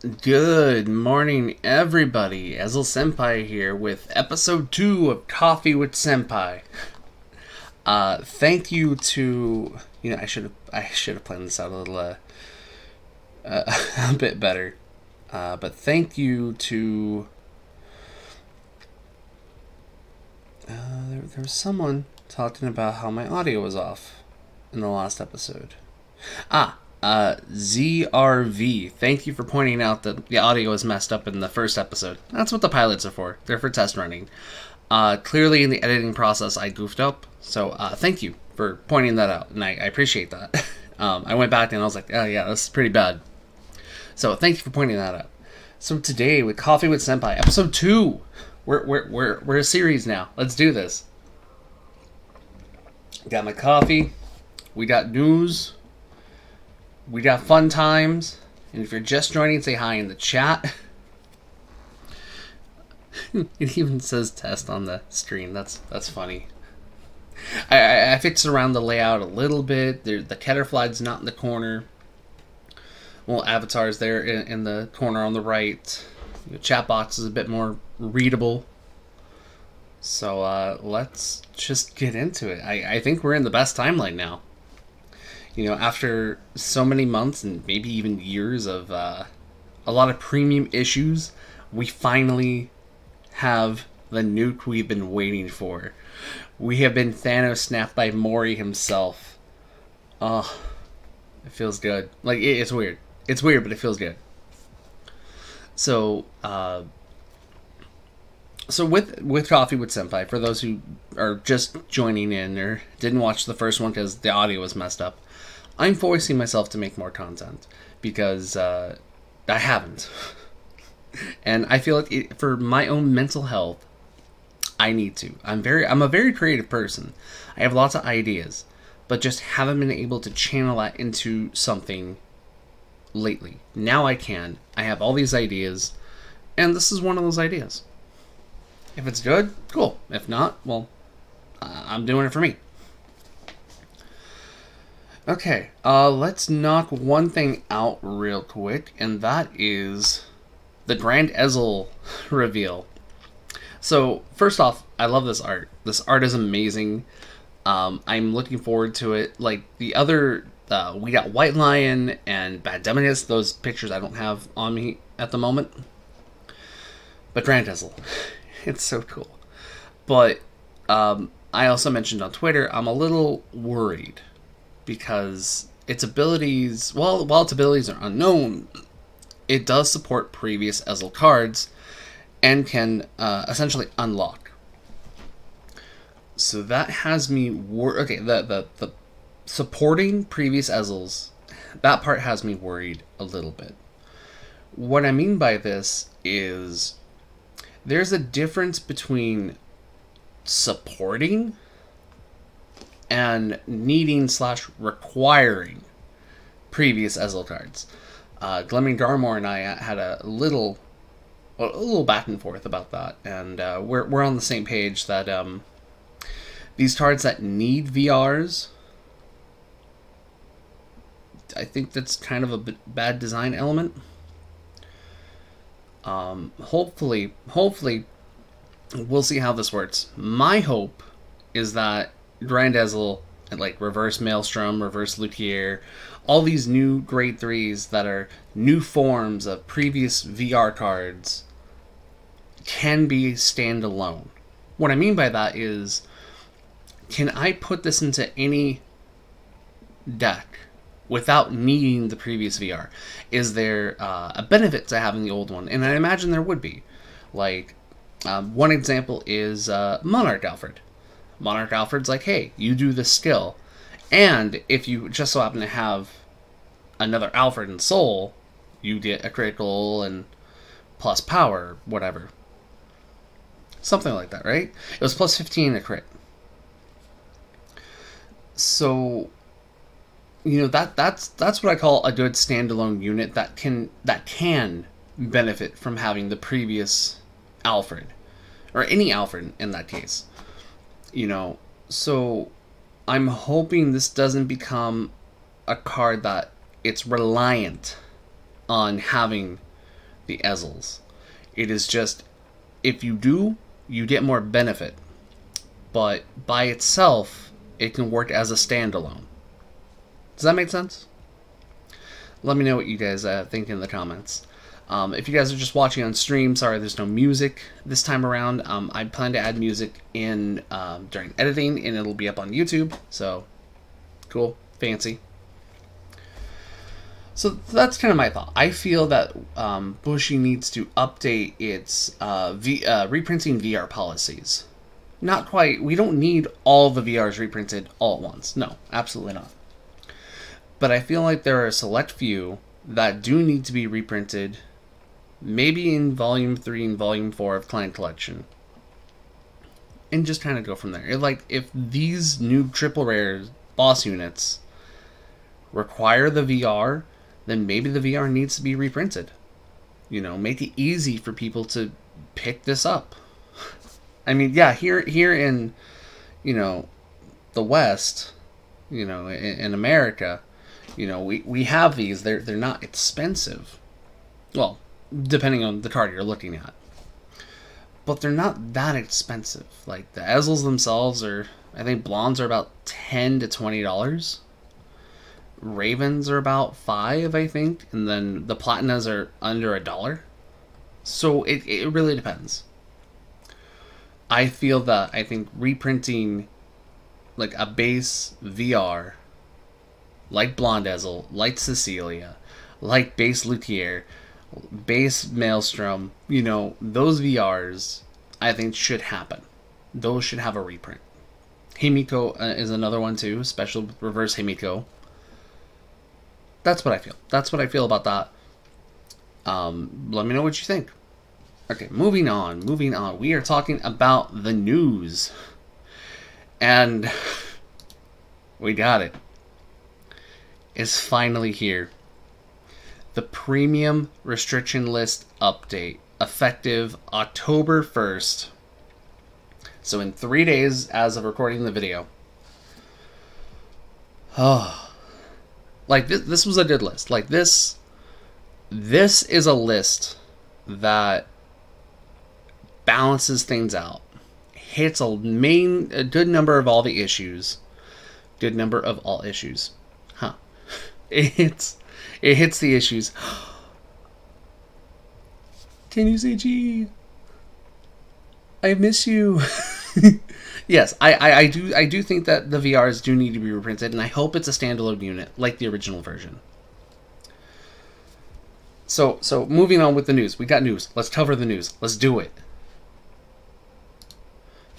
Good morning, everybody. Ezel Senpai here with episode 2 of Coffee with Senpai. Thank you to I should have planned this out a little a bit better. But thank you to there was someone talking about how my audio was off in the last episode. ZRV, thank you for pointing out that the audio was messed up in the first episode. That's what the pilots are for. They're for test running. Clearly in the editing process I goofed up, so thank you for pointing that out, and I appreciate that. I went back and I was like, oh yeah, this is pretty bad. So thank you for pointing that out. So today with Coffee with Senpai, episode 2. We're a series now. Let's do this. Got my coffee. We got news. We got fun times, and if you're just joining, say hi in the chat. It even says test on the screen. That's funny. I fixed around the layout a little bit. The Ketterfly's not in the corner. Well, avatar's there in the corner on the right. The chat box is a bit more readable. So let's just get into it. I think we're in the best timeline now. You know, after so many months and maybe even years of a lot of premium issues, we finally have the nuke we've been waiting for. We have been Thanos snapped by Mori himself. Oh, it feels good. Like, it's weird. It's weird, but it feels good. So, with Coffee with Senpai, for those who are just joining in or didn't watch the first one because the audio was messed up, I'm forcing myself to make more content because I haven't. And I feel like for my own mental health, I need to. I'm a very creative person. I have lots of ideas, but just haven't been able to channel that into something lately. Now I can. I have all these ideas, and this is one of those ideas. If it's good, cool. If not, well, I'm doing it for me. Okay, let's knock one thing out real quick, and that is the Grand Ezel reveal. So, first off, I love this art. This art is amazing. I'm looking forward to it. Like, the other, we got White Lion and Bad Demoness. Those pictures I don't have on me at the moment. But Grand Ezel, it's so cool. But, I also mentioned on Twitter, I'm a little worried. Because its abilities, while its abilities are unknown, it does support previous Ezel cards and can essentially unlock. So that has me okay, the supporting previous Ezels, that part has me worried a little bit. What I mean by this is there's a difference between supporting and needing / requiring previous Ezel cards. Glemming Garmor and I had a little back and forth about that, and we're on the same page that these cards that need VRs, I think that's kind of a bad design element. Hopefully we'll see how this works. My hope is that Grand Ezel, like Reverse Maelstrom, Reverse Luthier, all these new grade 3s that are new forms of previous VR cards can be standalone. What I mean by that is, can I put this into any deck without needing the previous VR? Is there a benefit to having the old one? And I imagine there would be. Like, one example is Monarch Alfred. Monarch Alfred's like, hey, you do this skill. And if you just so happen to have another Alfred in Soul, you get a critical and plus power, whatever. Something like that, right? It was plus 15 a crit. So, you know, that's what I call a good standalone unit that can benefit from having the previous Alfred. Or any Alfred in that case. You know, so I'm hoping this doesn't become a card that it's reliant on having the Ezels. It is just, if you do, you get more benefit. But by itself, it can work as a standalone. Does that make sense? Let me know what you guys think in the comments. If you guys are just watching on stream, sorry there's no music this time around. I plan to add music in during editing, and it'll be up on YouTube. So, cool, fancy. So that's kind of my thought. I feel that Bushi needs to update its reprinting VR policies. Not quite. We don't need all the VRs reprinted all at once. No, absolutely not. But I feel like there are a select few that do need to be reprinted, maybe in Volume 3 and Volume 4 of Clan Collection. And just kind of go from there. Like, if these new triple rare boss units require the VR, then maybe the VR needs to be reprinted. You know, make it easy for people to pick this up. I mean, yeah, here in, you know, the West, you know, in America, you know, we have these. They're not expensive. Well, depending on the card you're looking at. But they're not that expensive. Like, the Ezels themselves are, I think blondes are about $10 to $20. Ravens are about $5, I think. And then the Platinas are under $1. So it really depends. I feel that, I think reprinting like a base VR, like Blonde Ezel, like Cecilia, like base Luthier, base Maelstrom, you know, those VRs, I think should happen. Those should have a reprint. Himiko is another one too, special with reverse Himiko. That's what I feel. That's what I feel about that. Let me know what you think. Okay, moving on. We are talking about the news. And we got it. It's finally here. The premium restriction list update, effective October 1st. So in 3 days as of recording the video. Oh. Like, this was a good list. Like, this is a list that balances things out. Hits a good number of all the issues. Good number of all issues. Huh. It hits the issues. Can you say G? I miss you. Yes, I do think that the VRs do need to be reprinted, and I hope it's a standalone unit like the original version. So moving on with the news. We got news. Let's cover the news. Let's do it.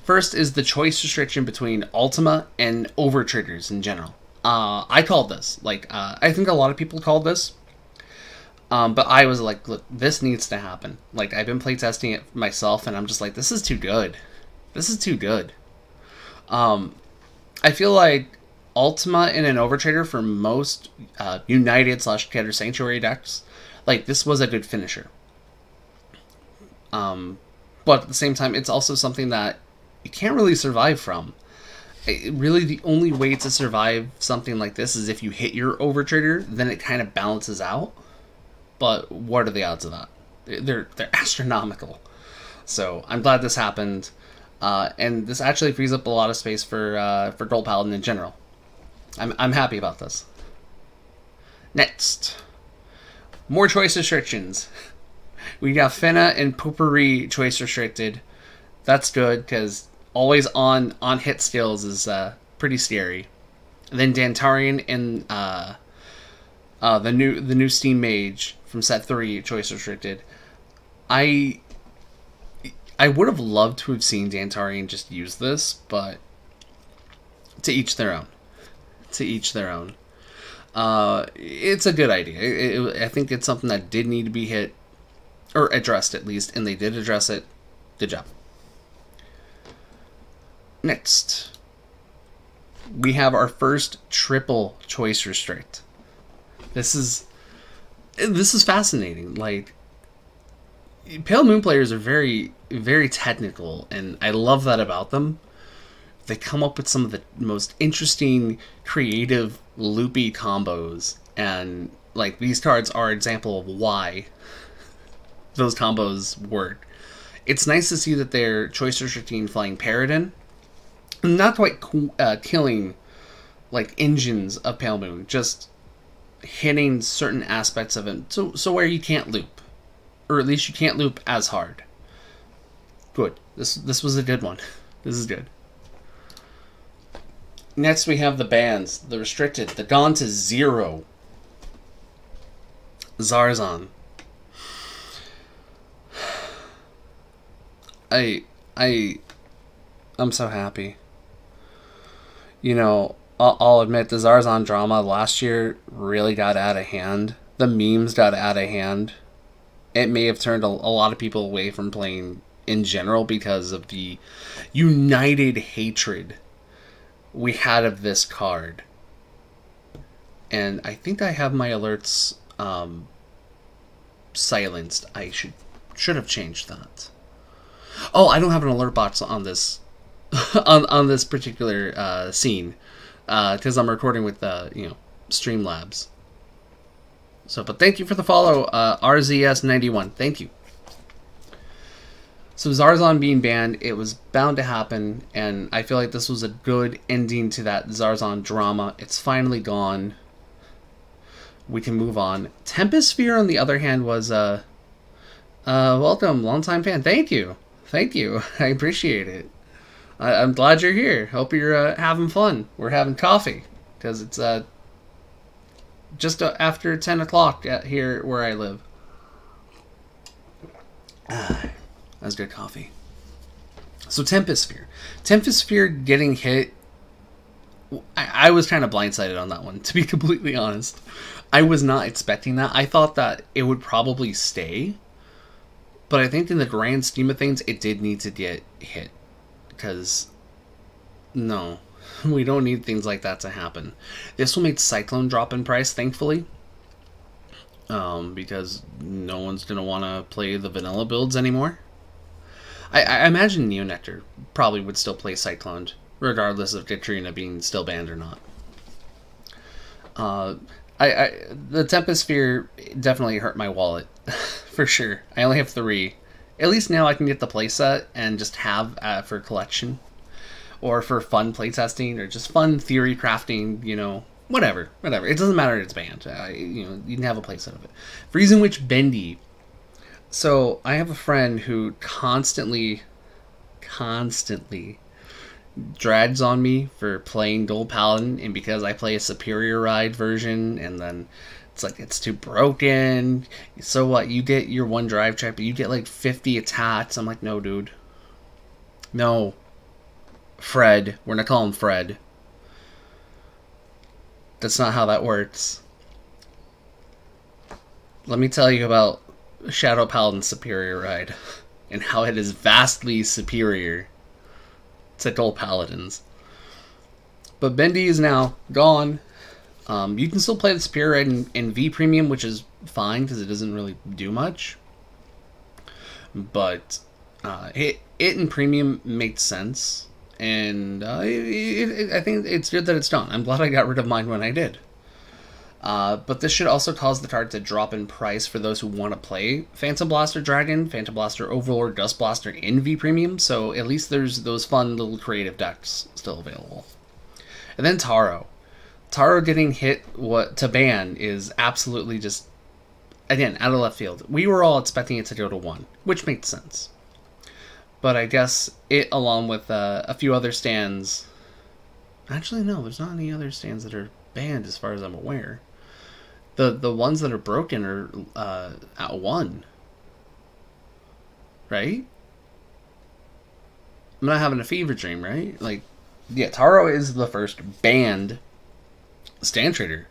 First is the choice restriction between Ultima and over triggers in general. I called this. Like, I think a lot of people called this. But I was like, look, this needs to happen. Like, I've been playtesting it myself, and I'm just like, this is too good. This is too good. I feel like Ultima in an overtrader for most United / Keter Sanctuary decks, like, this was a good finisher. But at the same time, it's also something that you can't really survive from. Really, the only way to survive something like this is if you hit your overtrader, then it kind of balances out. But what are the odds of that? They're astronomical. So I'm glad this happened. And this actually frees up a lot of space for Gold Paladin in general. I'm happy about this. Next, more choice restrictions. We got Finna and Poopery choice restricted. That's good, because always on hit skills is pretty scary. And then Dantarian and the new Steam Mage from set 3 choice restricted. I would have loved to have seen Dantarian just use this, but to each their own. To each their own. It's a good idea. I think it's something that did need to be hit, or addressed at least, and they did address it. Good job. Next, we have our first triple choice restrict. This is fascinating. Like, Pale Moon players are very, very technical, and I love that about them. They come up with some of the most interesting, creative, loopy combos, and like these cards are an example of why. those combos work. It's nice to see that their choice restricting flying Paradin, not quite killing like engines of Pale Moon, just hitting certain aspects of it, so where you can't loop, or at least you can't loop as hard. Good. This was a good one. This is good. Next we have the bans, the restricted, the gone to 0. Zarzan. I'm so happy. You know, I'll admit the Zarzan drama last year really got out of hand. The memes got out of hand. It may have turned a lot of people away from playing in general because of the united hatred we had of this card. And I think I have my alerts silenced. I should have changed that. Oh, I don't have an alert box on this on this particular scene because I'm recording with Streamlabs. So, but thank you for the follow, RZS91. Thank you. So Zarzan being banned, it was bound to happen, and I feel like this was a good ending to that Zarzan drama. It's finally gone. We can move on. Tempest Sphere, on the other hand, was welcome, longtime fan. Thank you. Thank you. I appreciate it. I'm glad you're here. Hope you're having fun. We're having coffee, because it's just after 10 o'clock here where I live. That's good coffee. So Tempest Sphere. Tempest Sphere getting hit. I was kind of blindsided on that one, to be completely honest. I was not expecting that. I thought that it would probably stay. But I think in the grand scheme of things, it did need to get hit. Because, no, we don't need things like that to happen. This will make Cyclone drop in price, thankfully. Because no one's going to want to play the vanilla builds anymore. I imagine Neonectar probably would still play Cyclone, regardless of Katrina being still banned or not. The Tempest Sphere definitely hurt my wallet, for sure. I only have 3. At least now I can get the playset and just have for collection, or for fun playtesting, or just fun theory crafting, you know, whatever. It doesn't matter, it's banned. You can have a playset of it. Freezing Witch Bendy. So I have a friend who constantly drags on me for playing Gold Paladin, and because I play a superior ride version, and then it's like, it's too broken. So what? You get your 1 drive check, but you get like 50 attacks. I'm like, no, dude. No. Fred. We're gonna call him Fred. That's not how that works. Let me tell you about Shadow Paladin's superior ride, and how it is vastly superior to Gold Paladins. But Bendy is now gone. You can still play the superior ride in V Premium, which is fine because it doesn't really do much. But it in Premium makes sense, and I think it's good that it's done. I'm glad I got rid of mine when I did. But this should also cause the card to drop in price for those who want to play Phantom Blaster Dragon, Phantom Blaster Overlord, Dust Blaster in V Premium, so at least there's those fun little creative decks still available. And then Taro. Taro getting hit to ban is absolutely just, again, out of left field. We were all expecting it to go to 1, which makes sense. But I guess it, along with a few other stands... Actually, no, there's not any other stands that are banned as far as I'm aware. The ones that are broken are at 1. Right? I'm not having a fever dream, right? Like, yeah, Taro is the first banned stand trader.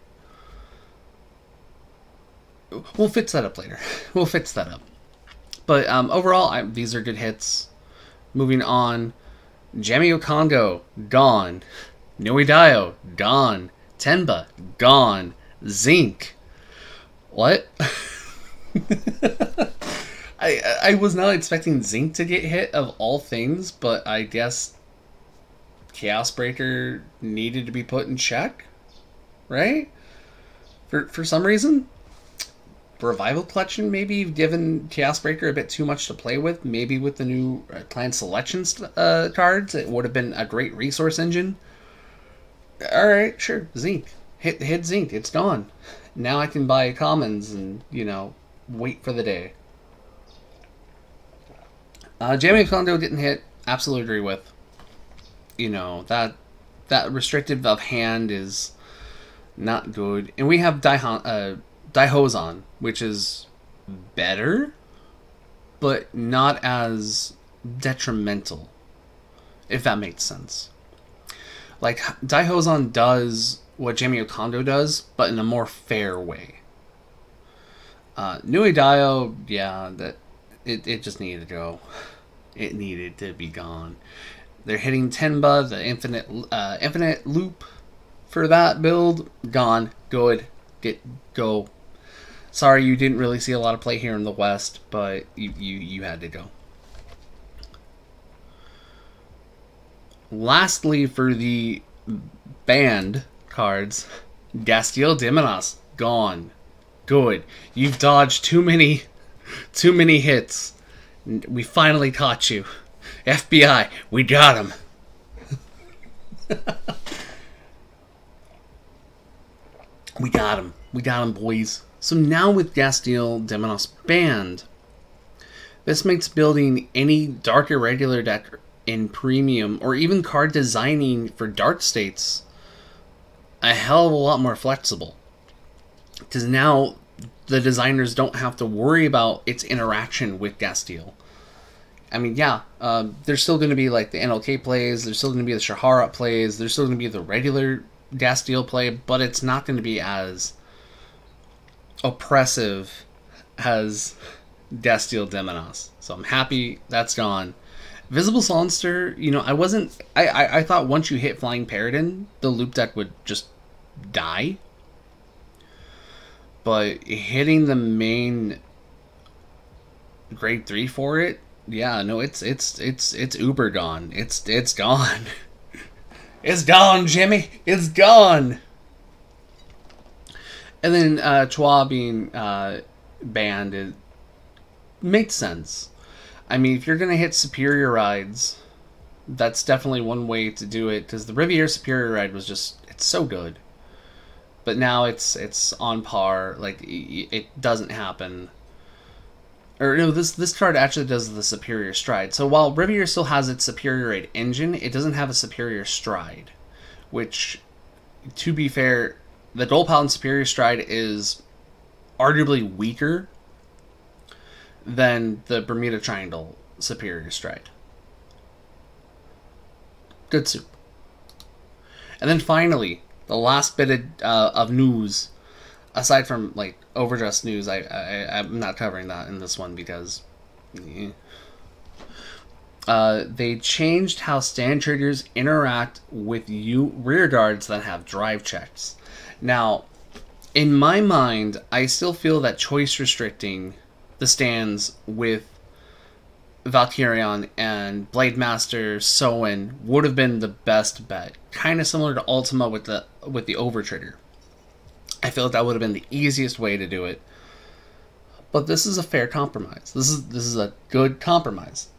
We'll fix that up later. We'll fix that up. But overall, these are good hits. Moving on. Jamio Congo, gone. Noidayo, gone. Tenba, gone. Zinc. What? I was not expecting Zinc to get hit of all things, but I guess Chaos Breaker needed to be put in check, right? For some reason. Revival Collection maybe given Chaos Breaker a bit too much to play with. Maybe with the new Clan Selection cards, it would have been a great resource engine. Alright, sure, Zinc. Hit Zinc, it's gone. Now I can buy commons and, you know, wait for the day. Jamming Condo didn't hit. Absolutely agree with. You know, that restrictive of hand is not good. And we have Daihozan, which is better, but not as detrimental, if that makes sense. Like, Daihozan does what Jamie Kondo does, but in a more fair way. Nui Dio, yeah, it just needed to go. It needed to be gone. They're hitting Tenba, the infinite loop for that build. Gone. Good. Go. Sorry you didn't really see a lot of play here in the West, but you had to go. Lastly, for the banned cards, Gastiel Diminas, gone. Good. You've dodged too many hits. We finally caught you. FBI, we got him. We got him. We got him, boys. So now with Gastiel Diminos banned, this makes building any Dark Irregular deck in Premium, or even card designing for Dark States, a hell of a lot more flexible. Because now the designers don't have to worry about its interaction with Gastiel. I mean, yeah, there's still going to be like the NLK plays, there's still going to be the Shahara plays, there's still going to be the regular Gastiel play, but it's not going to be as oppressive as Gastiel Diminos. So I'm happy that's gone. Visible Songster, you know, I thought once you hit Flying Paradin, the loop deck would just die. But hitting the main grade 3 for it, yeah, no, it's uber gone. It's gone. It's gone, Jimmy. It's gone. And then Chua being banned, it makes sense. I mean, if you're gonna hit Superior Rides, that's definitely one way to do it, because the Riviera Superior Ride was just, it's so good. But now it's on par, like, it doesn't happen. Or no, this card actually does the Superior Stride. So while Riviera still has its Superior Raid engine, it doesn't have a Superior Stride. Which, to be fair, the Gold Paladin Superior Stride is arguably weaker than the Bermuda Triangle Superior Stride. Good soup. And then finally, the last bit of news, aside from like overdressed news, I'm not covering that in this one because they changed how stand triggers interact with rear guards that have drive checks. Now, in my mind, I still feel that choice restricting the stands with Valkyrion and Blade Master Soen would have been the best bet. Kind of similar to Ultima with the overtrigger. I feel like that would have been the easiest way to do it. But this is a fair compromise. This is a good compromise.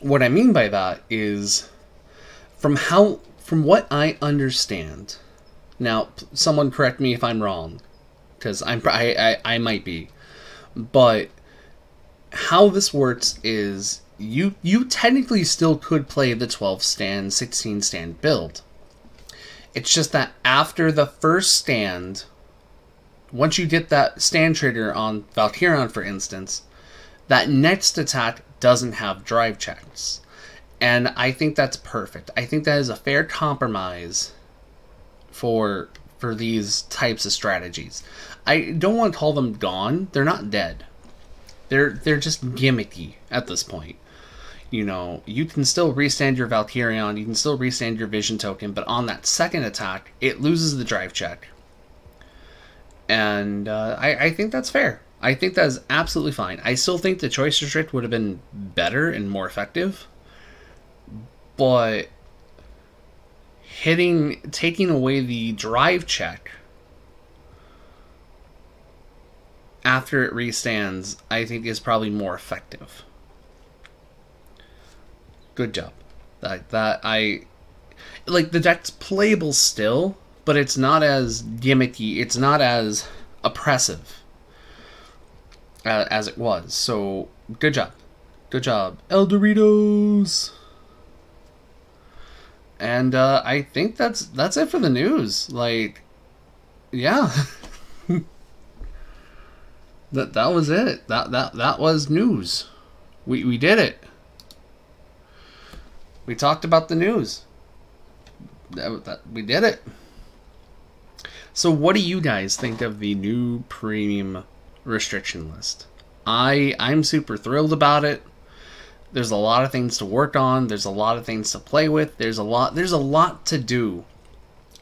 What I mean by that is from what I understand. Now, someone correct me if I'm wrong, because I might be. But how this works is you technically still could play the 12 stand, 16 stand build. It's just that after the first stand, once you get that stand trigger on Valkyrion, for instance, that next attack doesn't have drive checks. And I think that's perfect. I think that is a fair compromise for these types of strategies. I don't want to call them gone. They're not dead. They're just gimmicky at this point. You know, you can still restand your Valkyrion, you can still restand your Vision Token, but on that second attack, it loses the drive check. And I think that's fair. I think that is absolutely fine. I still think the choice restrict would have been better and more effective. But taking away the drive check after it restands, I think is probably more effective. Good job. I like the deck's playable still, but it's not as gimmicky. It's not as oppressive as it was. So good job, good job, El Doritos. And I think that's it for the news. Like, yeah, that was it. That was news. We did it. We talked about the news. We did it. So what do you guys think of the new premium restriction list? I'm super thrilled about it. There's a lot of things to work on. There's a lot of things to play with. There's a lot to do.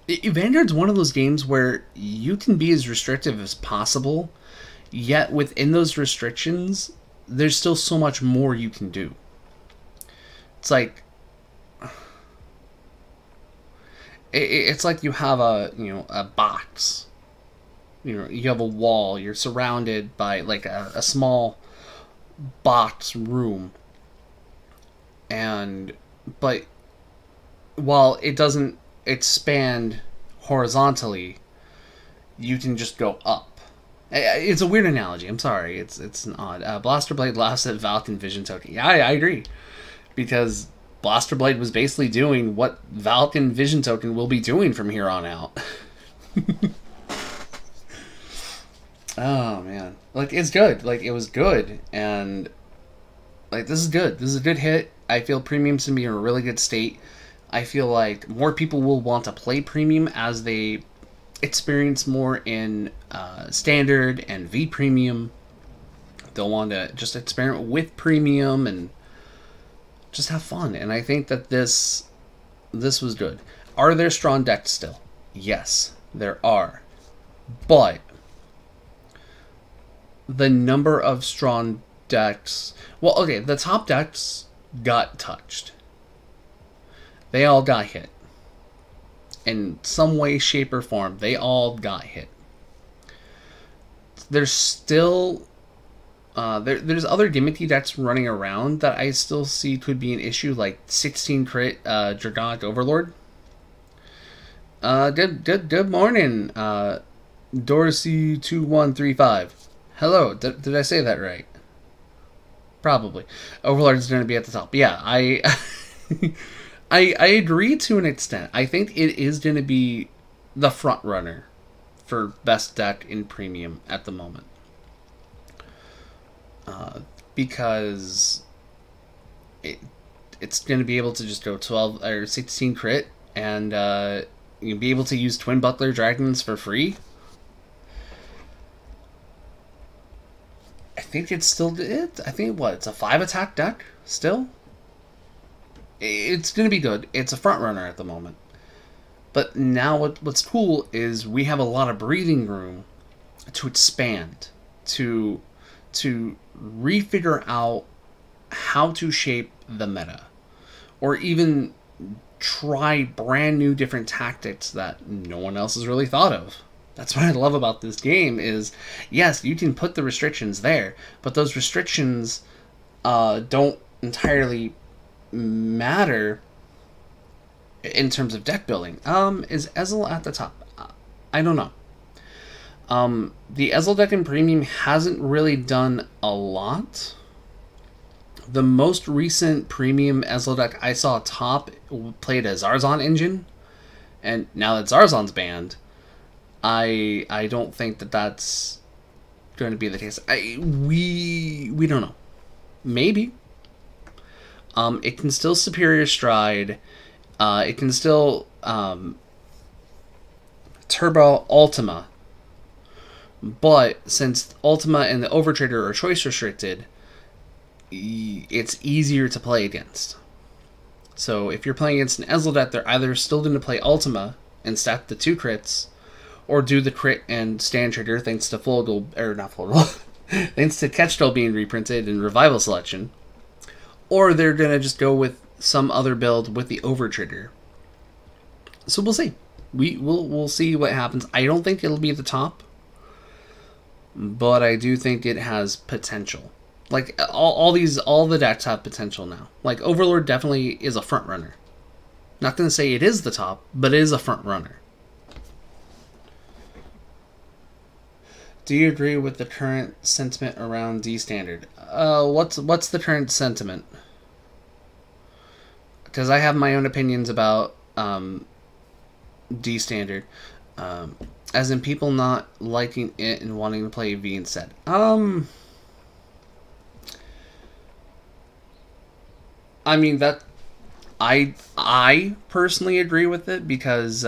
Vanguard's one of those games where you can be as restrictive as possible, yet within those restrictions, there's still so much more you can do. It's like you have a box. You have a wall. You're surrounded by like a small box room. But while it doesn't expand horizontally, you can just go up. It's a weird analogy. I'm sorry. It's an odd. Blaster Blade laughs at Valken Vision Token. Yeah, I agree. Because Blaster Blade was basically doing what Valken Vision Token will be doing from here on out. Oh, man. Like, it's good. Like, it was good. And, like, this is good. This is a good hit. I feel Premium's going to be in a really good state. I feel like more people will want to play Premium as they experience more in Standard and V Premium. They'll want to just experiment with Premium and just have fun. And I think that this was good. Are there strong decks still? Yes, there are. But the number of strong decks... Well, okay, the top decks got touched. They all got hit. In some way, shape, or form, they all got hit. There's still... there's other gimmicky decks running around that I still see could be an issue, like 16 crit Dragonic Overlord. Good morning, Dorsey2135. Hello, did I say that right? Probably. Overlord's going to be at the top. Yeah, I agree to an extent. I think it is going to be the front runner for best deck in Premium at the moment. Because it's going to be able to just go 12 or 16 crit, and you'll be able to use Twin Butler Dragons for free. I think it's still it. I think it's a 5 attack deck still. It's going to be good. It's a front runner at the moment. But now what's cool is we have a lot of breathing room to expand, to refigure out how to shape the meta, or even try brand new different tactics that no one else has really thought of. That's what I love about this game is, yes, you can put the restrictions there, but those restrictions don't entirely matter in terms of deck building. Is Ezel at the top? I don't know. The Ezel deck in Premium hasn't really done a lot. The most recent Premium Ezel deck I saw top played a Zarzan engine, and now that Zarzan's banned, I don't think that that's going to be the case. We don't know. Maybe. It can still Superior Stride. It can still Turbo Ultima. But since Ultima and the Overtrader are choice restricted, it's easier to play against. So if you're playing against an Ezel deck, they're either still going to play Ultima and stack the 2 crits, or do the crit and stand trigger thanks to thanks to Catch-Doll being reprinted and Revival Selection. Or they're going to just go with some other build with the Overtrigger. So we'll see. We'll see what happens. I don't think it'll be the top. but I do think it has potential. Like all the decks have potential now. Like Overlord definitely is a front runner. Not going to say it is the top, but it is a front runner. Do you agree with the current sentiment around D standard? What's the current sentiment? Because I have my own opinions about D standard, as in people not liking it and wanting to play V instead. I mean that I personally agree with it because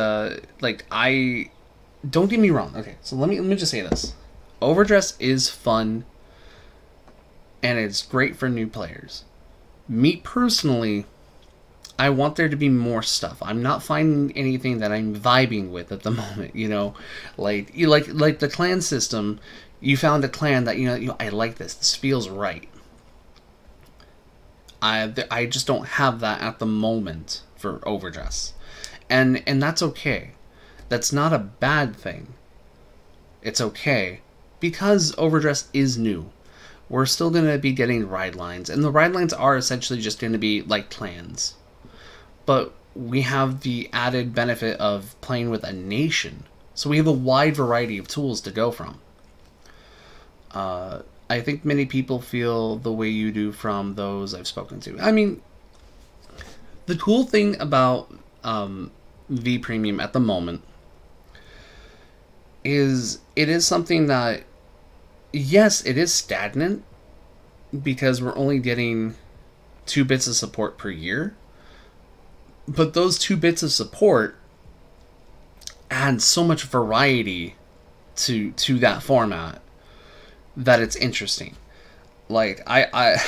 like I don't get me wrong. Okay, so let me just say this: Overdress is fun, and it's great for new players. Me personally, I want there to be more stuff. I'm not finding anything that I'm vibing with at the moment. You know, like the clan system. You found a clan that you know I like this. This feels right. I just don't have that at the moment for Overdress, and that's okay. That's not a bad thing. It's okay because Overdress is new. We're still going to be getting ride lines, and the ride lines are essentially just going to be like clans. But we have the added benefit of playing with a nation, so we have a wide variety of tools to go from. I think many people feel the way you do from those I've spoken to. I mean, the cool thing about V Premium at the moment is it is something that, yes, it is stagnant because we're only getting 2 bits of support per year. But those 2 bits of support add so much variety to that format that it's interesting. Like I've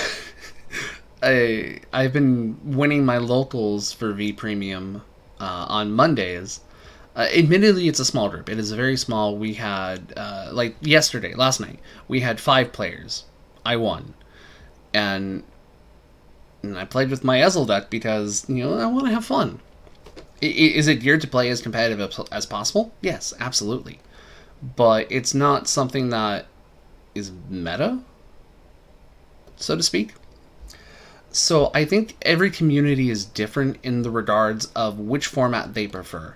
been winning my locals for V Premium on Mondays. Admittedly, it's a small group. It is very small. We had like last night, we had 5 players. I won, and I played with my Ezel deck because I want to have fun. Is it geared to play as competitive as possible? Yes, absolutely. But it's not something that is meta, so to speak. So I think every community is different in the regards of which format they prefer.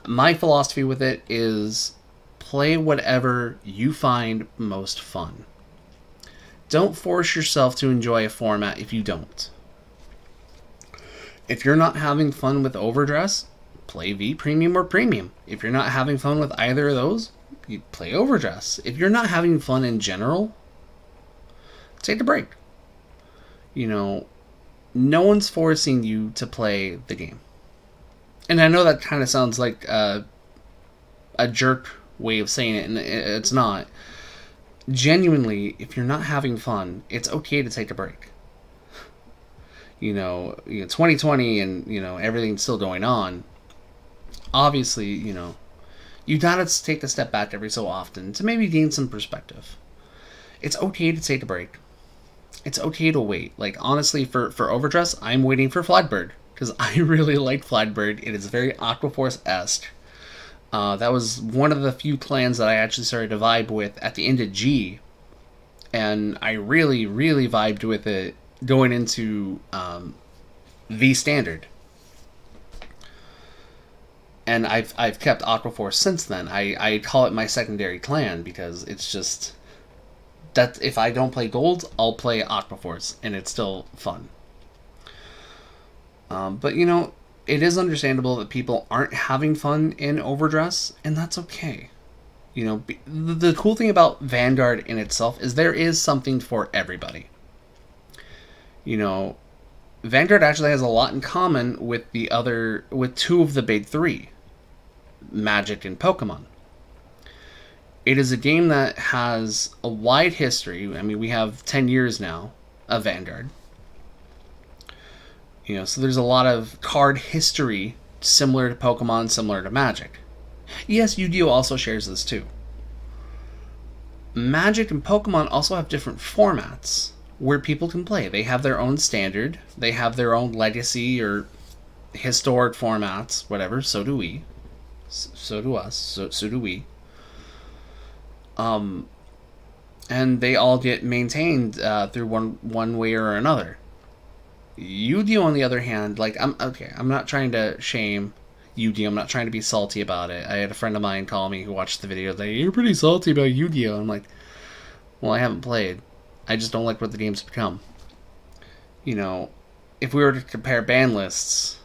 My philosophy with it is play whatever you find most fun. Don't force yourself to enjoy a format if you don't. If you're not having fun with Overdress, play V Premium or Premium. If you're not having fun with either of those, you play Overdress. If you're not having fun in general, take a break. No one's forcing you to play the game. And I know that kind of sounds like a jerk way of saying it, and it's not. Genuinely, if you're not having fun, it's okay to take a break. 2020 and everything's still going on. Obviously, you gotta take a step back every so often to maybe gain some perspective. It's okay to take a break. It's okay to wait. Like, honestly, for Overdress, I'm waiting for Flagbird because I really like Flagbird. It is very Aquaforce-esque. That was one of the few clans that I actually started to vibe with at the end of G, and I really, really vibed with it going into V Standard. And I've kept Aquaforce since then. I call it my secondary clan because it's just that if I don't play Gold, I'll play Aquaforce, and it's still fun. But it is understandable that people aren't having fun in Overdress, and that's okay. The cool thing about Vanguard in itself is there is something for everybody. Vanguard actually has a lot in common with with 2 of the big 3, Magic and Pokemon. It is a game that has a wide history. I mean, we have 10 years now of Vanguard. So there's a lot of card history similar to Pokemon, similar to Magic. Yes, Yu-Gi-Oh! Also shares this too. Magic and Pokemon also have different formats where people can play. They have their own standard, they have their own legacy or historic formats, whatever. So do we. So do us. So do we. and they all get maintained through one way or another. Yu-Gi-Oh, on the other hand, like, I'm not trying to shame Yu-Gi-Oh, I'm not trying to be salty about it. I had a friend of mine call me who watched the video, like, you're pretty salty about Yu-Gi-Oh. I'm like, well, I haven't played. I just don't like what the game's become. You know, if we were to compare ban lists,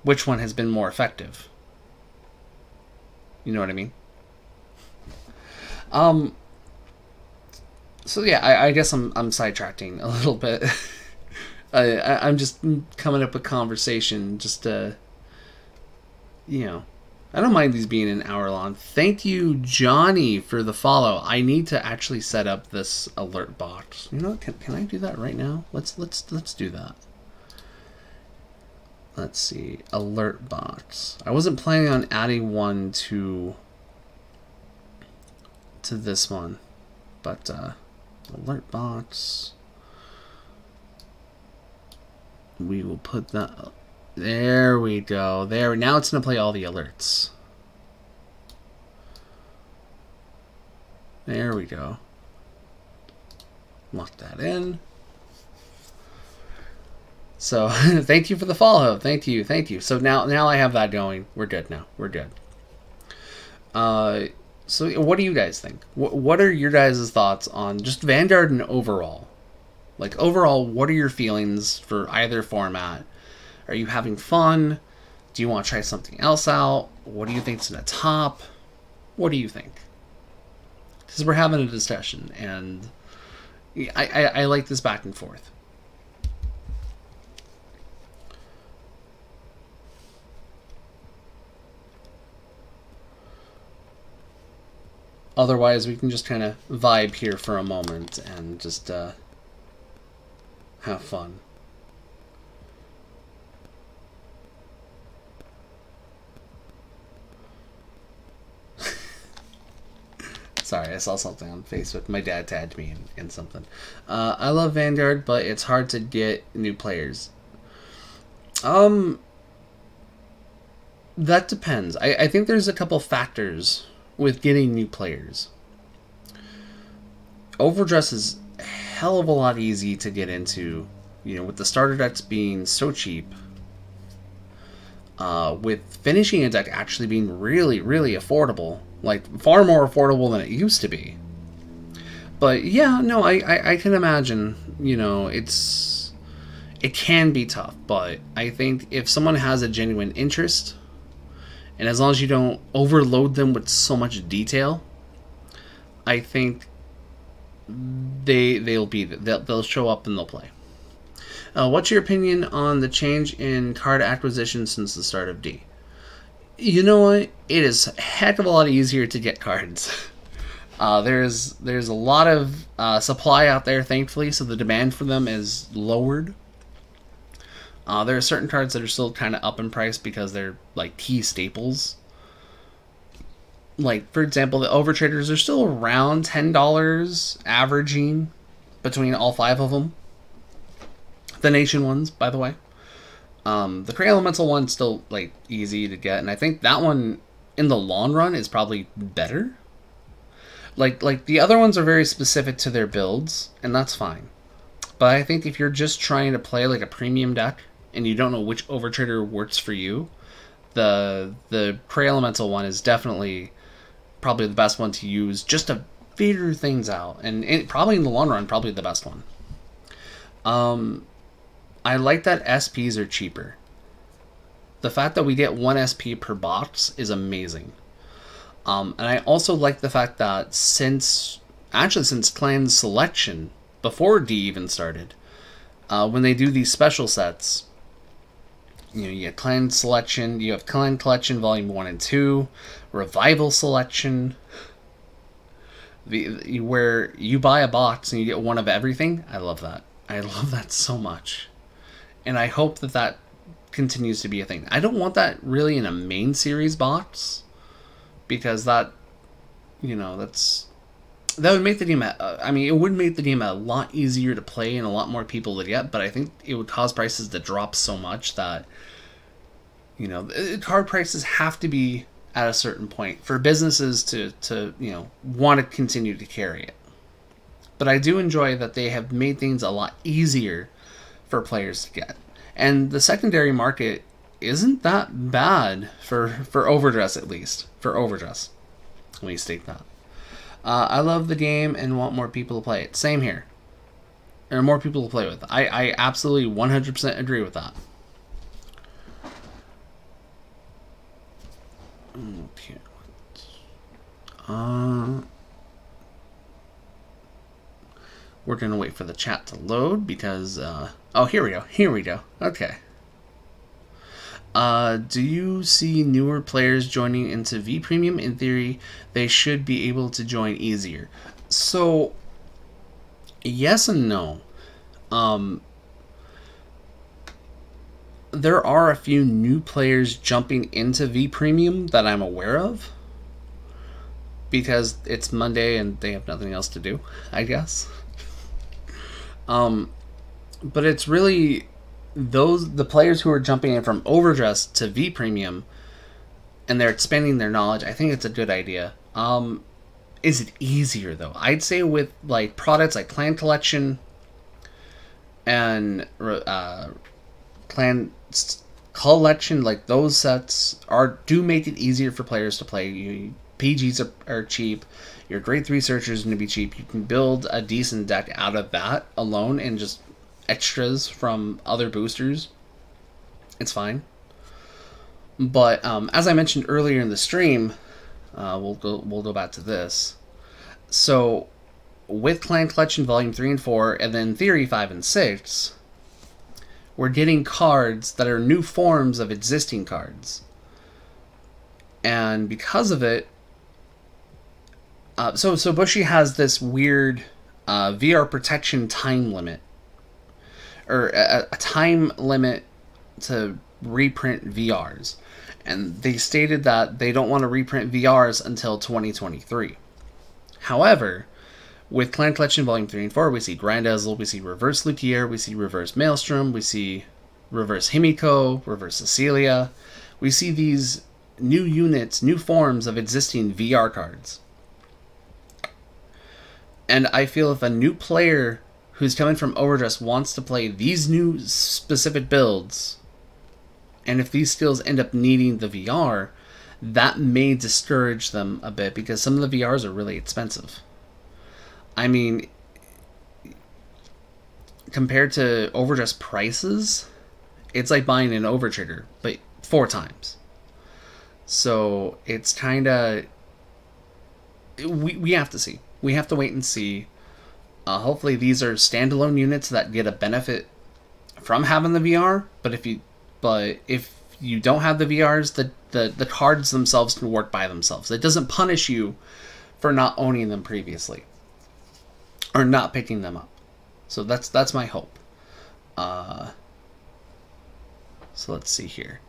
which one has been more effective? You know what I mean? So yeah, I guess I'm sidetracking a little bit. I'm just coming up with conversation, just you know, I don't mind these being an hour long. Thank you, Johnny, for the follow. I need to actually set up this alert box. You know, can I do that right now? Let's do that. Let's see, alert box. I wasn't planning on adding one to this one, but alert box. We will put that up. There we go. There. Now it's going to play all the alerts. There we go. Lock that in. So, thank you for the follow. Thank you. Thank you. So now I have that going. We're good now. We're good. So what do you guys think? What are your guys' thoughts on just Vanguard and overall? Like, overall, what are your feelings for either format? Are you having fun? Do you want to try something else out? What do you think's in the top? What do you think? Because we're having a discussion, and I like this back and forth. Otherwise, we can just kind of vibe here for a moment and just have fun. Sorry, I saw something on Facebook. My dad tagged me in something. I love Vanguard, but it's hard to get new players. That depends. I think there's a couple factors with getting new players. Overdress is a hell of a lot easy to get into, you know, with the starter decks being so cheap. With finishing a deck actually being really, really affordable. Like, far more affordable than it used to be. But yeah, no, I can imagine, you know, it can be tough. But I think if someone has a genuine interest, and as long as you don't overload them with so much detail, I think they'll show up and they'll play. What's your opinion on the change in card acquisition since the start of D? You know what? It is a heck of a lot easier to get cards. There's a lot of supply out there, thankfully, so the demand for them is lowered. There are certain cards that are still kind of up in price because they're like key staples. Like, for example, the Overtraders are still around $10, averaging between all 5 of them. The Nation ones, by the way. The Cray Elemental one's still, like, easy to get, and I think that one, in the long run, is probably better. Like the other ones are very specific to their builds, and that's fine. But I think if you're just trying to play, like, a premium deck, and you don't know which Overtrader works for you, the Cray Elemental one is definitely probably the best one to use just to figure things out, and probably in the long run, probably the best one. I like that SPs are cheaper. The fact that we get 1 SP per box is amazing. And I also like the fact that since Clan Selection, before D even started, when they do these special sets, you know, you get Clan Selection, you have Clan Collection Vol.1 and 2, Revival Selection, where you buy a box and you get one of everything. I love that. I love that so much. And I hope that that continues to be a thing. I don't want that really in a main series box, because that, you know, that would make the game, I mean, it would make the game a lot easier to play and a lot more people to get, but I think it would cause prices to drop so much that, you know, card prices have to be at a certain point for businesses to you know, want to continue to carry it. But I do enjoy that they have made things a lot easier for players to get. And the secondary market isn't that bad for Overdress, at least. For Overdress. Let me state that. I love the game and want more people to play it. Same here. There are more people to play with. I absolutely 100% agree with that. Okay. We're going to wait for the chat to load because... oh, here we go. Here we go. Okay. Do you see newer players joining into V Premium? In theory, they should be able to join easier. So, yes and no. There are a few new players jumping into V Premium that I'm aware of. Because it's Monday and they have nothing else to do, I guess. But it's really the players who are jumping in from Overdress to V Premium and they're expanding their knowledge. I think it's a good idea. Is it easier though? I'd say with like products like Clan Collection and Clan Collection, like those sets do make it easier for players to play. PGs are cheap. Your grade 3 searcher is going to be cheap. You can build a decent deck out of that alone and just extras from other boosters. It's fine. But as I mentioned earlier in the stream, we'll go back to this. So with Clan Collection Volume 3 and 4, and then Theory 5 and 6, we're getting cards that are new forms of existing cards. And because of it, so Bushy has this weird VR protection time limit, or a time limit to reprint VRs, and they stated that they don't want to reprint VRs until 2023. However, with Clan Collection Volume 3 and 4, we see Grand Ezel, we see Reverse Luthier, we see Reverse Maelstrom, we see Reverse Himiko, Reverse Cecilia. We see these new units, new forms of existing VR cards. And I feel if a new player who's coming from Overdress wants to play these new specific builds, and if these skills end up needing the VR, that may discourage them a bit because some of the VRs are really expensive. I mean, compared to Overdress prices, it's like buying an Overtrigger, but 4 times. So it's kind of... We have to see. We have to wait and see. Hopefully these are standalone units that get a benefit from having the VR. But if you don't have the VRs, the cards themselves can work by themselves. It doesn't punish you for not owning them previously or not picking them up. So that's my hope. So let's see here.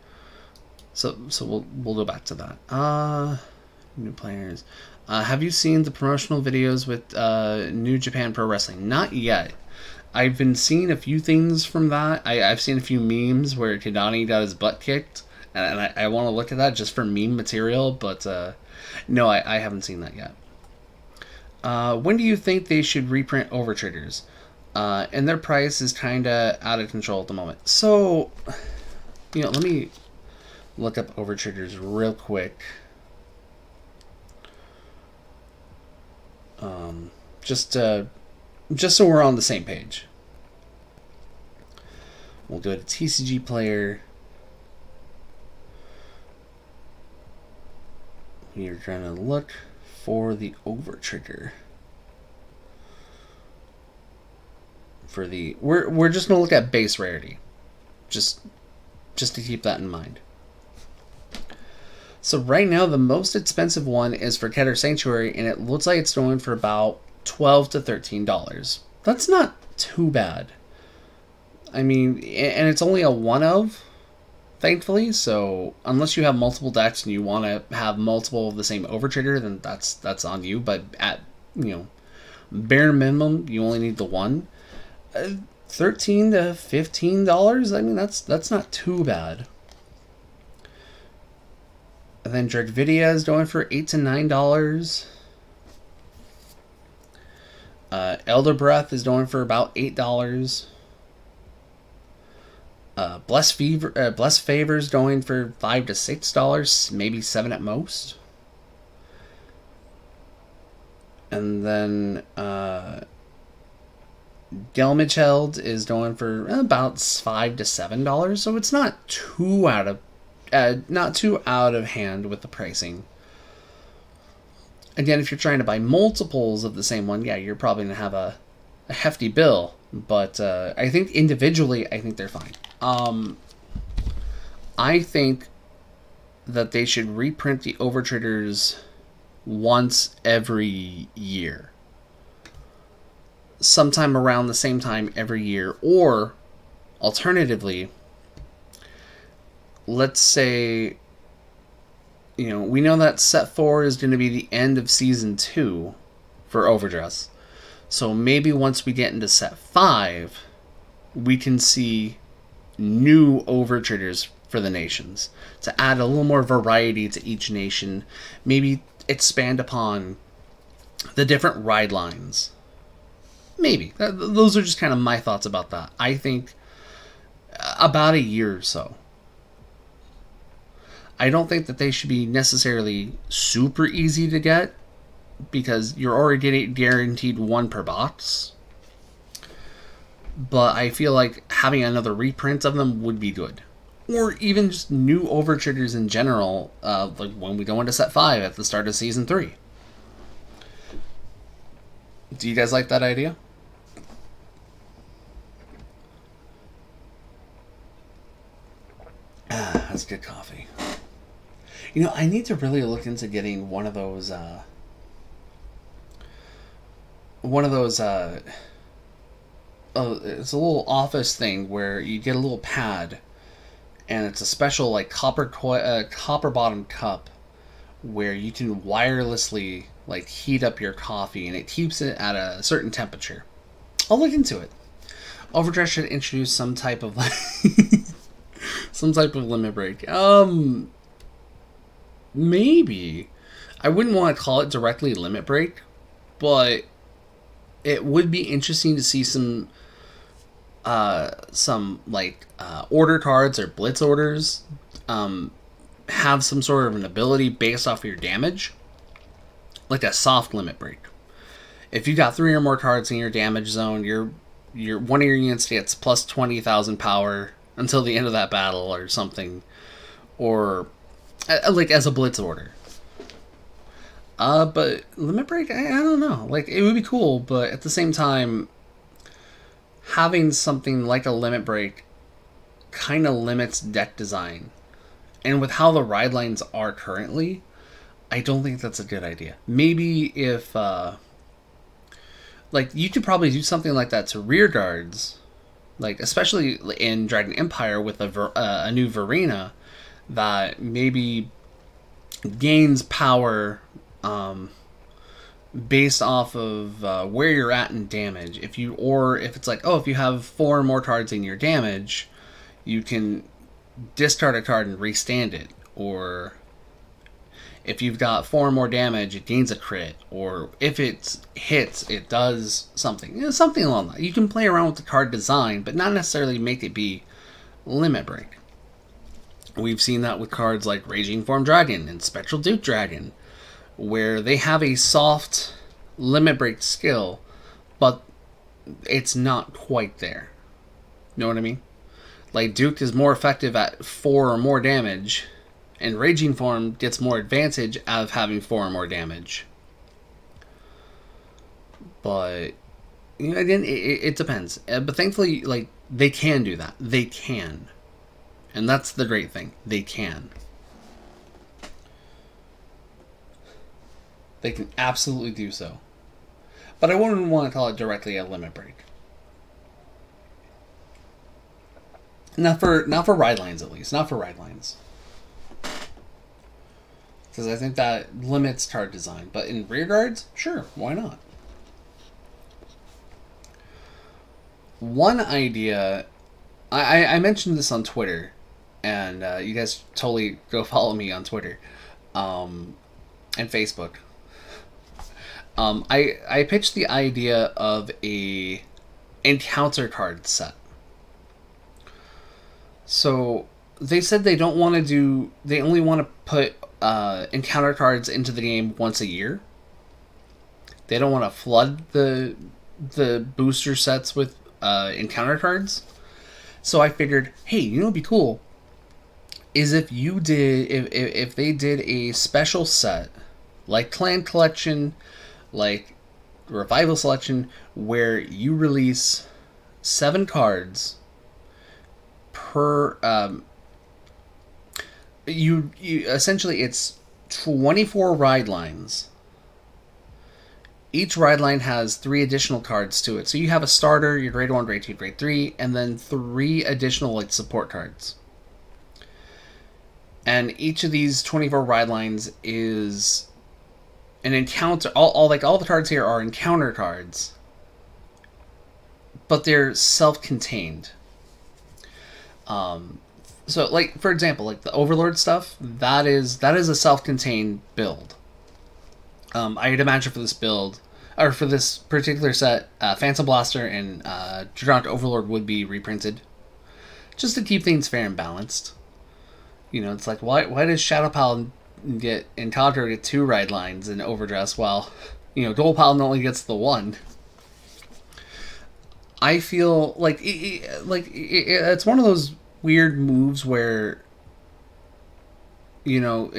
So we'll go back to that. New players. Have you seen the promotional videos with New Japan Pro Wrestling? Not yet. I've been seeing a few things from that. I've seen a few memes where Kidani got his butt kicked, and I want to look at that just for meme material, but no, I haven't seen that yet. When do you think they should reprint Overtriggers? And their price is kind of out of control at the moment. So, let me look up Overtriggers real quick. Just so we're on the same page. We'll go to TCG Player. We're going to look for the Overtrigger. We're just going to look at base rarity. Just to keep that in mind. So right now, the most expensive one is for Keter Sanctuary, and it looks like it's going for about $12 to $13. That's not too bad. I mean, and it's only a one of, thankfully. So unless you have multiple decks and you want to have multiple of the same Overtrigger, then that's on you. But at bare minimum, you only need the one. $13 to $15. I mean, that's not too bad. And then Dragovidia is going for $8 to $9. Elder Breath is going for about $8. Blessed Favor is going for $5 to $6, maybe $7 at most. And then Gelmicheld is going for about $5 to $7, so it's not too out of hand with the pricing. Again, if you're trying to buy multiples of the same one, yeah, you're probably gonna have a hefty bill. But I think individually, I think they're fine. I think that they should reprint the Overtraders once every year. Sometime around the same time every year. Or, alternatively, let's say, you know, we know that set 4 is going to be the end of season 2 for Overdress. So maybe once we get into set 5, we can see new Overtraders for the nations. To add a little more variety to each nation. Maybe expand upon the different ride lines. Maybe. Those are just kind of my thoughts about that. I think about a year or so. I don't think that they should be necessarily super easy to get, because you're already getting guaranteed one per box. But I feel like having another reprint of them would be good. Or even just new Overtraders in general, like when we go into set 5 at the start of season 3. Do you guys like that idea? That's good coffee. You know, I need to really look into getting one of those, oh, it's a little office thing where you get a little pad, and it's a special, like, copper bottom cup where you can wirelessly, like, heat up your coffee, and it keeps it at a certain temperature. I'll look into it. Overdress should introduce some type of, like, some type of limit break. Maybe. I wouldn't want to call it directly limit break, but it would be interesting to see some order cards or blitz orders have some sort of an ability based off of your damage, like a soft limit break. If you got 3 or more cards in your damage zone, your one of your units gets plus 20,000 power until the end of that battle or something, or like as a blitz order. But limit break, I don't know. Like, it would be cool, but at the same time, having something like a limit break kind of limits deck design. And with how the ride lines are currently, I don't think that's a good idea. Maybe if, like, you could probably do something like that to rear guards, like, especially in Dragon Empire with a new Verena that maybe gains power based off of where you're at in damage. If it's like, oh, if you have 4 or more cards in your damage, you can discard a card and restand it. Or if you've got 4 or more damage, it gains a crit. Or if it hits, it does something. You know, something along that. You can play around with the card design, but not necessarily make it be limit break. We've seen that with cards like Raging Form Dragon and Spectral Duke Dragon, where they have a soft limit break skill, but it's not quite there. Know what I mean? Like, Duke is more effective at 4 or more damage, and Raging Form gets more advantage out of having 4 or more damage. But, you know, again, it depends. But thankfully, like, they can do that. They can. And that's the great thing. They can. They can absolutely do so. But I wouldn't want to call it directly a limit break. Not for ride lines, at least. Not for ride lines. Because I think that limits card design. But in rear guards, sure, why not? One idea, I mentioned this on Twitter, and you guys totally go follow me on Twitter and Facebook. I pitched the idea of a encounter card set. So they said they don't want to do. They only want to put encounter cards into the game once a year. They don't want to flood the booster sets with encounter cards. So I figured, hey, you know what'd be cool is if you did if they did a special set like Clan Collection, like Revival Selection, where you release 7 cards per you essentially it's 24 ride lines. Each ride line has 3 additional cards to it. So you have a starter, your grade 1, grade 2, grade 3, and then 3 additional like support cards. And each of these 24 ride lines is an encounter. All the cards here are encounter cards, but they're self-contained. So like for example, like the Overlord stuff, that is a self-contained build. I'd imagine for this build, or for this particular set, Phantom Blaster and Juggernaut Overlord would be reprinted, just to keep things fair and balanced. You know, it's like why does Shadow Paladin and Conqueror get 2 ride lines in Overdress while, you know, Dual Paladin only gets the 1? I feel like it's one of those weird moves where, you know,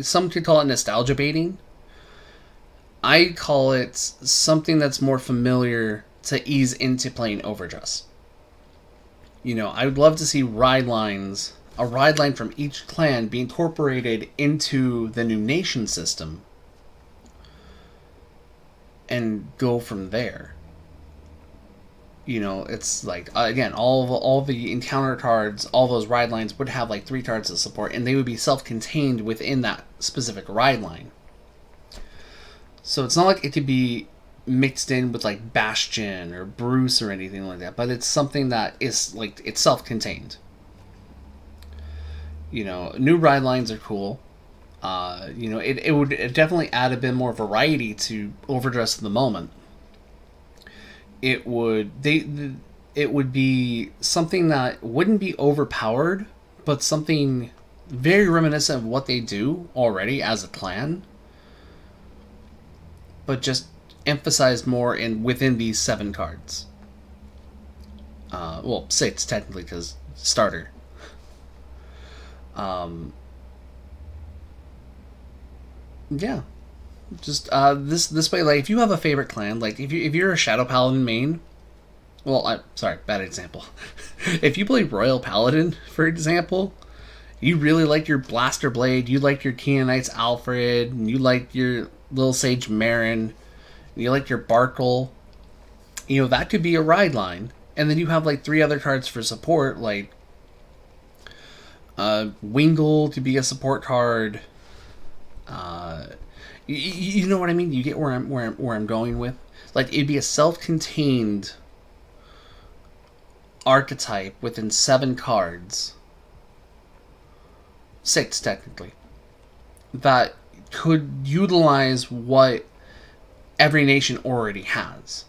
some could call it nostalgia baiting. I call it something that's more familiar to ease into playing Overdress. You know, I would love to see ride lines, a ride line from each clan be incorporated into the new nation system and go from there. You know, it's like, again, all the encounter cards, all those ride lines would have like 3 cards to support, and they would be self-contained within that specific ride line. So it's not like it could be mixed in with like Bastion or Bruce or anything like that, but it's something that is like, it's self-contained. You know, new ride lines are cool. You know, it would definitely add a bit more variety to Overdress at the moment. It would it would be something that wouldn't be overpowered, but something very reminiscent of what they do already as a clan, but just emphasized more within these 7 cards. Well, 6 technically, because starter. Yeah, just this way, like if you have a favorite clan, like if you're a Shadow Paladin main, well, sorry, bad example. If you play Royal Paladin, for example, you really like your Blaster Blade, you like your Keenanites Alfred, and you like your Little Sage Marin, you like your Barkle, you know, that could be a ride line. And then you have like 3 other cards for support, like Wingle to be a support card. You know what I mean? You get where I'm going with. Like, it'd be a self-contained archetype within 7 cards, 6 technically, that could utilize what every nation already has,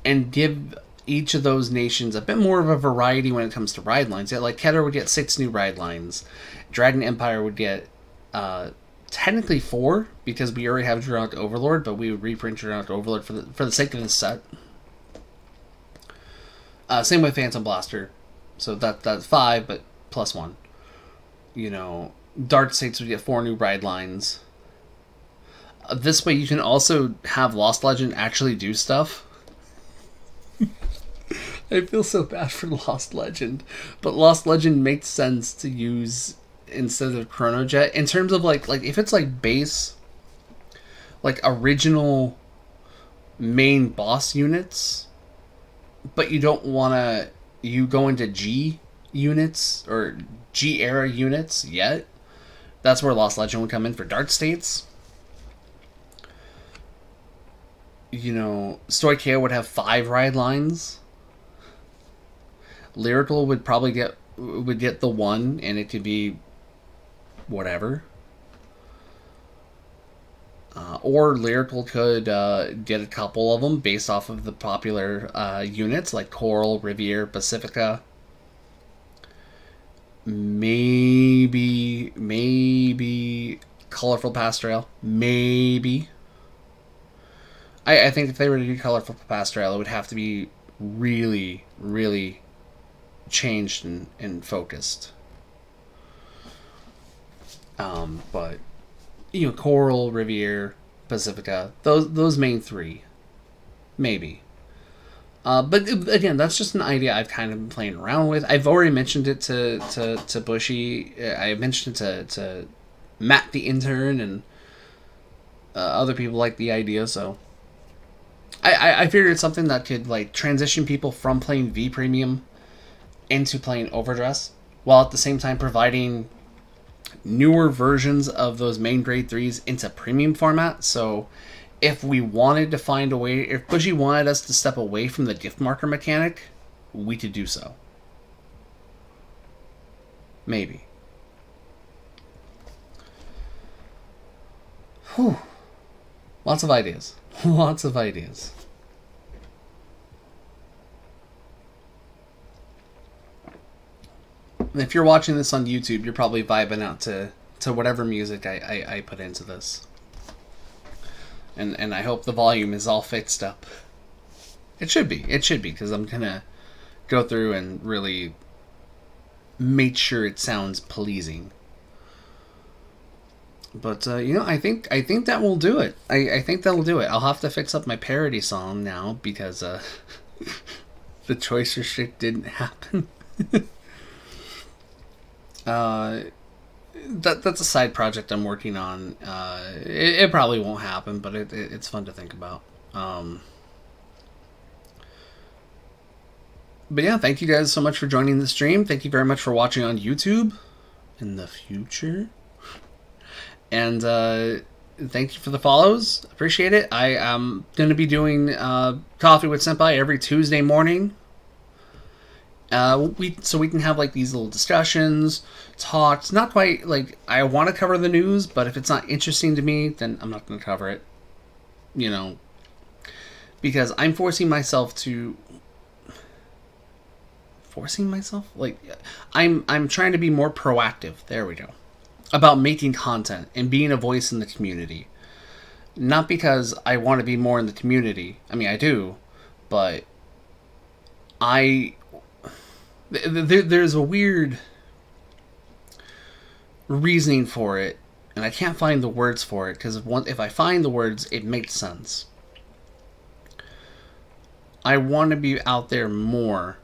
and give each of those nations a bit more of a variety when it comes to ride lines. Yeah, like Keter would get 6 new ride lines, Dragon Empire would get technically 4, because we already have Juggernaut Overlord, but we would reprint Juggernaut Overlord for the sake of this set. Same with Phantom Blaster, so that's 5, but plus 1. You know, Dark States would get 4 new ride lines. This way you can also have Lost Legend actually do stuff. I feel so bad for Lost Legend, but Lost Legend makes sense to use instead of Chronojet in terms of like if it's like base, like original main boss units, but you don't want to, you go into G units or G era units yet. That's where Lost Legend would come in for Dark States. You know, Stoichea would have 5 ride lines. Lyrical would probably get the 1, and it could be whatever. Or Lyrical could get a couple of them based off of the popular units like Coral, Riviere, Pacifica. Maybe Colorful Pastel. Maybe. I think if they were to do Colorful Pastel, it would have to be really, really changed and focused. But you know, Coral, Riviere, Pacifica, those main three, maybe. But again, that's just an idea I've kind of been playing around with. I've already mentioned it to Bushy. I mentioned it to Matt the intern, and other people like the idea. So I figured it's something that could like transition people from playing V Premium into playing Overdress, while at the same time providing newer versions of those main grade 3s into premium format. So if we wanted to find a way, if Bushy wanted us to step away from the gift marker mechanic, we could do so. Maybe. Whew. Lots of ideas. Lots of ideas. If you're watching this on YouTube, you're probably vibing out to whatever music I put into this. And I hope the volume is all fixed up. It should be, because I'm gonna go through and really make sure it sounds pleasing. But you know, I think that will do it. I think that'll do it. I'll have to fix up my parody song now because the choice restrict didn't happen. That's a side project I'm working on. It probably won't happen, but it's fun to think about. But yeah, thank you guys so much for joining the stream. Thank you very much for watching on YouTube in the future. And thank you for the follows. Appreciate it. I am going to be doing Coffee with Senpai every Tuesday morning. So we can have like these little discussions, talks. Not quite like I want to cover the news, but if it's not interesting to me, then I'm not going to cover it. You know, because I'm forcing myself like I'm trying to be more proactive. There we go. About making content and being a voice in the community. Not because I want to be more in the community. I mean, I do, but there's a weird reasoning for it, and I can't find the words for it, because if I find the words, it makes sense. I want to be out there more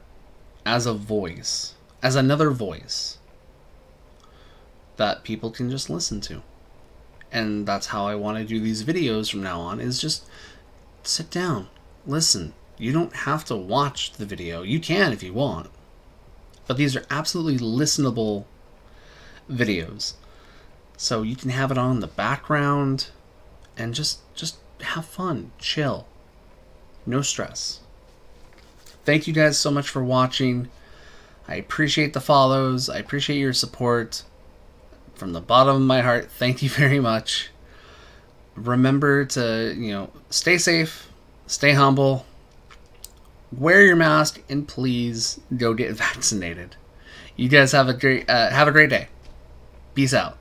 as a voice, as another voice that people can just listen to. And that's how I want to do these videos from now on, is just sit down, listen. You don't have to watch the video. You can if you want. But these are absolutely listenable videos. So you can have it on in the background and just have fun, chill. No stress. Thank you guys so much for watching. I appreciate the follows. I appreciate your support. From the bottom of my heart, thank you very much. Remember to, you know, stay safe, stay humble, wear your mask, and please go get vaccinated. You guys have a great day. Peace out.